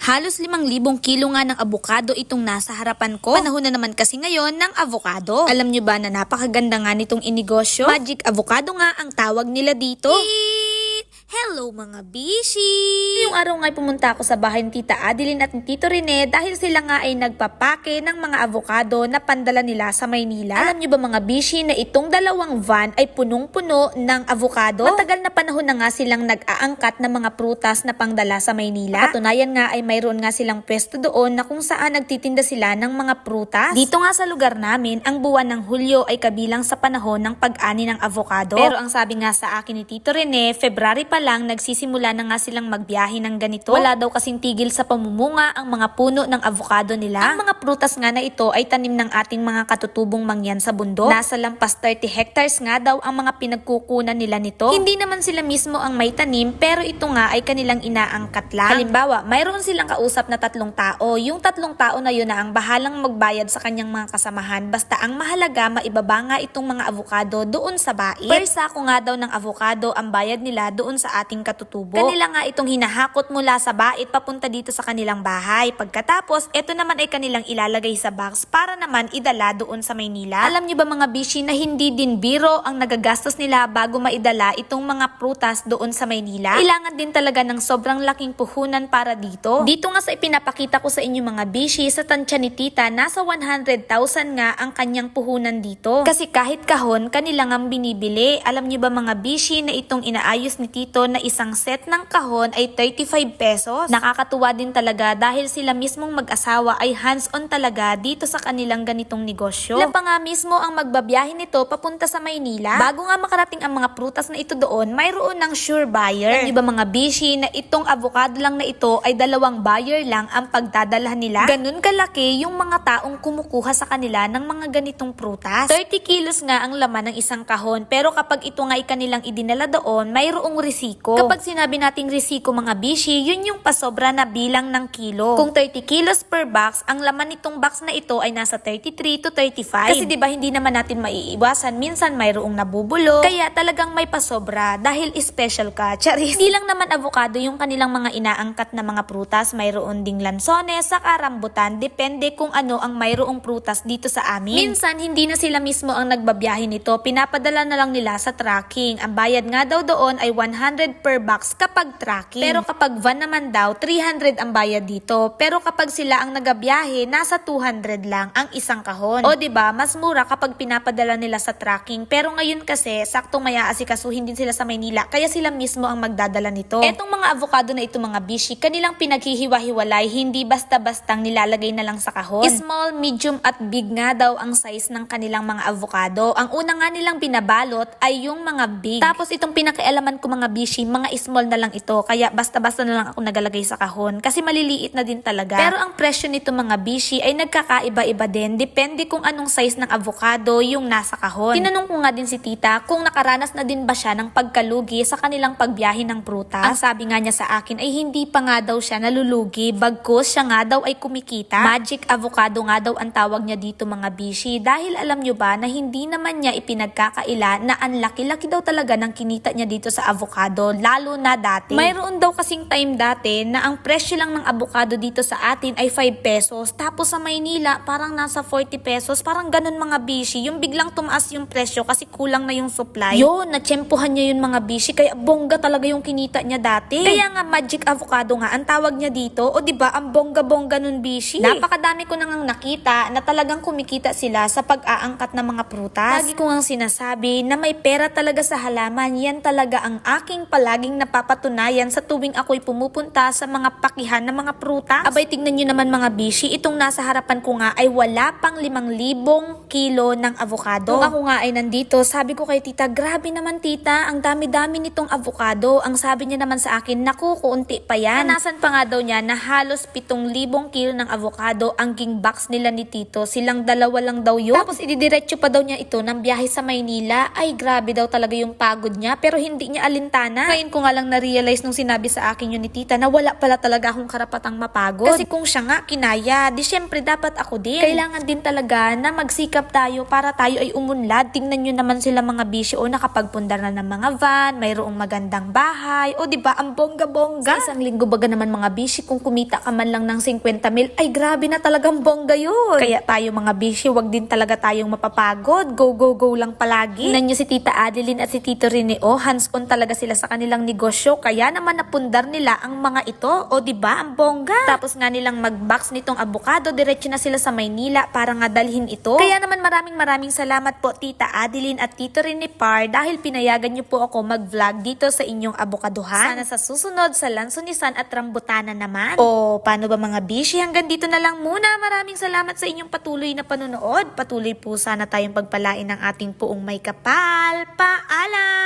Halos 5,000 kilo nga ng avocado itong nasa harapan ko. Panahon na naman kasi ngayon ng avocado. Alam nyo ba na napakaganda nga nitong inegosyo? Magic avocado nga ang tawag nila dito. Hello mga bishi! Yung araw nga ay pumunta ako sa bahay ni Tita Adeline at ni Tito Rene dahil sila nga ay nagpapake ng mga avocado na pandala nila sa Maynila. Alam nyo ba mga bishi na itong dalawang van ay punong-puno ng avocado? Matagal na panahon na nga silang nag-aangkat ng mga prutas na pangdala sa Maynila. Katunayan nga ay mayroon nga silang pwesto doon na kung saan nagtitinda sila ng mga prutas. Dito nga sa lugar namin, ang buwan ng Hulyo ay kabilang sa panahon ng pag-ani ng avocado. Pero ang sabi nga sa akin ni Tito Rene, February pa lang nagsisimula na nga silang magbiyahe ng ganito. Wala daw kasing tigil sa pamumunga ang mga puno ng avocado nila. Ang mga prutas nga na ito ay tanim ng ating mga katutubong mangyan sa bundok. Nasa lampas 30 hectares nga daw ang mga pinagkukunan nila nito. Hindi naman sila mismo ang may tanim pero ito nga ay kanilang inaangkat lang. Halimbawa, mayroon silang kausap na 3 tao. Yung 3 tao na yun na ang bahalang magbayad sa kanyang mga kasamahan basta ang mahalaga maibaba nga itong mga avocado doon sa bait. Per sako nga daw ng avocado ang bayad nila doon sa ating katutubo. Kanila nga itong hinahakot mula sa bait papunta dito sa kanilang bahay. Pagkatapos, ito naman ay kanilang ilalagay sa box para naman idala doon sa Maynila. Alam niyo ba mga bishi na hindi din biro ang nagagastos nila bago maidala itong mga prutas doon sa Maynila? Kailangan din talaga ng sobrang laking puhunan para dito. Dito nga sa ipinapakita ko sa inyo mga bishi, sa tansya ni Tita, nasa 100,000 nga ang kanyang puhunan dito. Kasi kahit kahon, kanilang ang binibili. Alam niyo ba mga bishi na itong inaayos ni Tito na isang set ng kahon ay 35 pesos. Nakakatuwa din talaga dahil sila mismong mag-asawa ay hands-on talaga dito sa kanilang ganitong negosyo. Sila pa nga mismo ang magbabiyahe nito papunta sa Maynila. Bago nga makarating ang mga prutas na ito doon, mayroon ng sure buyer. Di ba mga bishi na itong avocado lang na ito ay 2 buyer lang ang pagdadalhan nila? Ganun kalaki yung mga taong kumukuha sa kanila ng mga ganitong prutas. 30 kilos nga ang laman ng isang kahon pero kapag ito nga ay kanilang idinala doon, mayroong risiko. Kapag sinabi nating risiko mga bishi, yun yung pasobra na bilang ng kilo. Kung 30 kilos per box, ang laman nitong box na ito ay nasa 33 to 35. Kasi diba hindi naman natin maiiwasan, minsan mayroong nabubulok, kaya talagang may pasobra dahil special ka. Charis. Hindi lang naman avocado yung kanilang mga inaangkat na mga prutas, mayroon ding lansones, saka rambutan, depende kung ano ang mayroong prutas dito sa amin. Minsan hindi na sila mismo ang nagbabiyahe nito, pinapadala na lang nila sa tracking. Ang bayad nga daw doon ay 100 per box kapag tracking. Pero kapag van naman daw, 300 ang bayad dito. Pero kapag sila ang nagabiyahe, nasa 200 lang ang isang kahon. O diba, mas mura kapag pinapadala nila sa tracking. Pero ngayon kasi, saktong may aasikasuhin din sila sa Maynila, kaya sila mismo ang magdadala nito. Etong mga avocado na ito mga bishi, kanilang pinaghihiwa-hiwalay, hindi basta-bastang nilalagay na lang sa kahon. Small, medium at big nga daw ang size ng kanilang mga avocado. Ang una nga nilang binabalot ay yung mga big. Tapos itong pinakialaman ko mga bishi, mga small na lang ito. Kaya basta-basta na lang ako nagalagay sa kahon. Kasi maliliit na din talaga. Pero ang presyo nito mga bishi ay nagkakaiba-iba din. Depende kung anong size ng avocado yung nasa kahon. Tinanong ko nga din si Tita kung nakaranas na din ba siya ng pagkalugi sa kanilang pagbiyahe ng prutas. Ang sabi nga niya sa akin ay hindi pa nga daw siya nalulugi. Bagkus siya nga daw ay kumikita. Magic avocado nga daw ang tawag niya dito mga bishi. Dahil alam nyo ba na hindi naman niya ipinagkakaila na ang laki-laki daw talaga ng kinita niya dito sa avocado. Lalo na dati. Mayroon daw kasing time dati na ang presyo lang ng avocado dito sa atin ay 5 pesos. Tapos sa Maynila parang nasa 40 pesos. Parang ganun mga bishi. Yung biglang tumaas yung presyo kasi kulang na yung supply. Yun, natsyempohan niya yun mga bishi. Kaya bongga talaga yung kinita niya dati. Kaya nga magic avocado nga ang tawag niya dito. O diba ang bongga-bongga nun bishi. Napakadami ko nang nakita na talagang kumikita sila sa pag-aangkat ng mga prutas. Lagi ko ngang sinasabi na may pera talaga sa halaman. Yan talaga ang aking palaging napapatunayan sa tuwing ako'y pumupunta sa mga pakihan ng mga prutas. Abay, tignan nyo naman mga bishi, itong nasa harapan ko nga ay wala pang 5,000 kilo ng avocado. Kung ako nga ay nandito, sabi ko kay Tita, grabe naman Tita, ang dami-dami nitong avocado. Ang sabi niya naman sa akin, naku, kuunti pa yan. Nanasan pa nga daw niya na halos 7,000 kilo ng avocado ang king box nila ni Tito. Silang 2 lang daw yun. Tapos ididiretso pa daw niya ito ng biyahe sa Maynila. Ay, grabe daw talaga yung pagod niya, pero hindi niya alintanin sana. Ngayon ko nga lang na-realize nung sinabi sa akin yun ni tita na wala pala talaga akong karapatang mapagod. Kasi kung siya nga kinaya, di syempre dapat ako din. Kailangan din talaga na magsikap tayo para tayo ay umunlad. Tingnan nyo naman sila mga bisyo o nakapagpundar na ng mga van, mayroong magandang bahay, o di ba ang bongga-bongga. Sa isang linggo baga naman mga bisyo, kung kumita ka man lang ng 50 mil, ay grabe na talagang bongga yun. Kaya tayo mga bisyo, wag din talaga tayong mapapagod. Go, go, go lang palagi. Tingnan nyo si Tita Adeline at si Tito Rene, hands-on talaga sila sa kanilang negosyo. Kaya naman napundar nila ang mga ito. O di ba ang bongga? Tapos nga nilang mag-box nitong abukado, diretso na sila sa Maynila para nga dalhin ito. Kaya naman maraming salamat po Tita Adeline at Tito Rene Par dahil pinayagan nyo po ako mag-vlog dito sa inyong abokaduhan. Sana sa susunod sa lansonisan at rambutanan naman. O paano ba mga bishi? Hanggang dito na lang muna. Maraming salamat sa inyong patuloy na panonood. Patuloy po sana tayong pagpalain ng ating puong may kapal. Paalam!